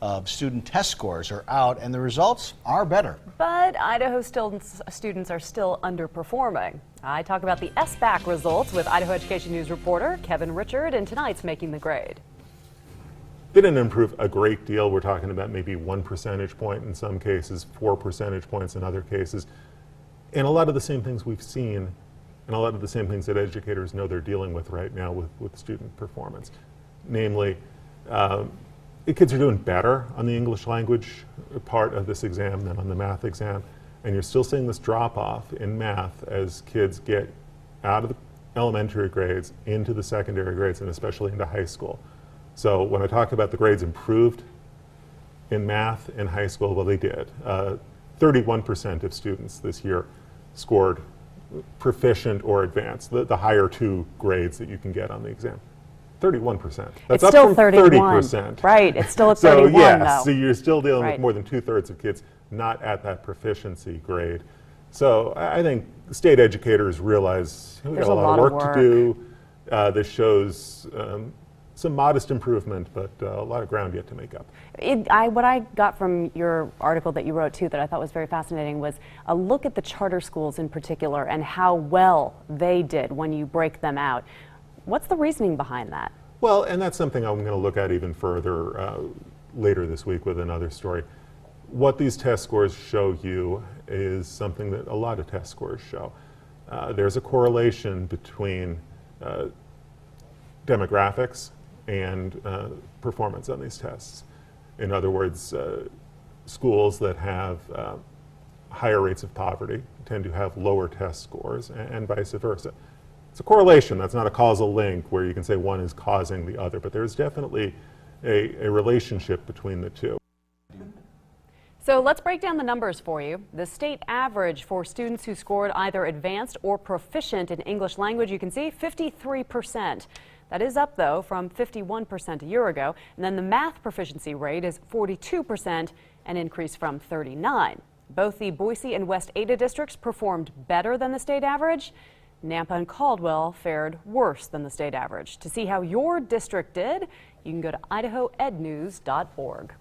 of student test scores are out, and the results are better. But Idaho students are still underperforming. I talk about the S-BAC results with Idaho Education News reporter Kevin Richard in tonight's Making the Grade. They didn't improve a great deal. We're talking about maybe 1 percentage point in some cases, 4 percentage points in other cases. And a lot of the same things we've seen, and a lot of the same things that educators know they're dealing with right now with student performance. Namely, the kids are doing better on the English language part of this exam than on the math exam. And you're still seeing this drop off in math as kids get out of the elementary grades into the secondary grades and especially into high school. So when I talk about the grades improved in math in high school, well, they did. 31% of students this year scored proficient or advanced, the higher two grades that you can get on the exam. 31%. That's up from 30%. Right, it's still at 31 though. So you're still dealing with more than 2/3 of kids not at that proficiency grade. So I think state educators realize we've got a lot of work to do. This shows some modest improvement, but a lot of ground yet to make up. What I got from your article that you wrote too that I thought was very fascinating was a look at the charter schools in particular and how well they did when you break them out. What's the reasoning behind that? Well, and that's something I'm going to look at even further later this week with another story. What these test scores show you is something that a lot of test scores show. There's a correlation between demographics and performance on these tests. In other words, schools that have higher rates of poverty tend to have lower test scores and vice versa. It's a correlation. That's not a causal link where you can say one is causing the other, but there's definitely a relationship between the two. So let's break down the numbers for you. The state average for students who scored either advanced or proficient in English language, you can see 53%. That is up, though, from 51% a year ago. And then the math proficiency rate is 42%, an increase from 39%. Both the Boise and West Ada districts performed better than the state average. Nampa and Caldwell fared worse than the state average. To see how your district did, you can go to idahoednews.org.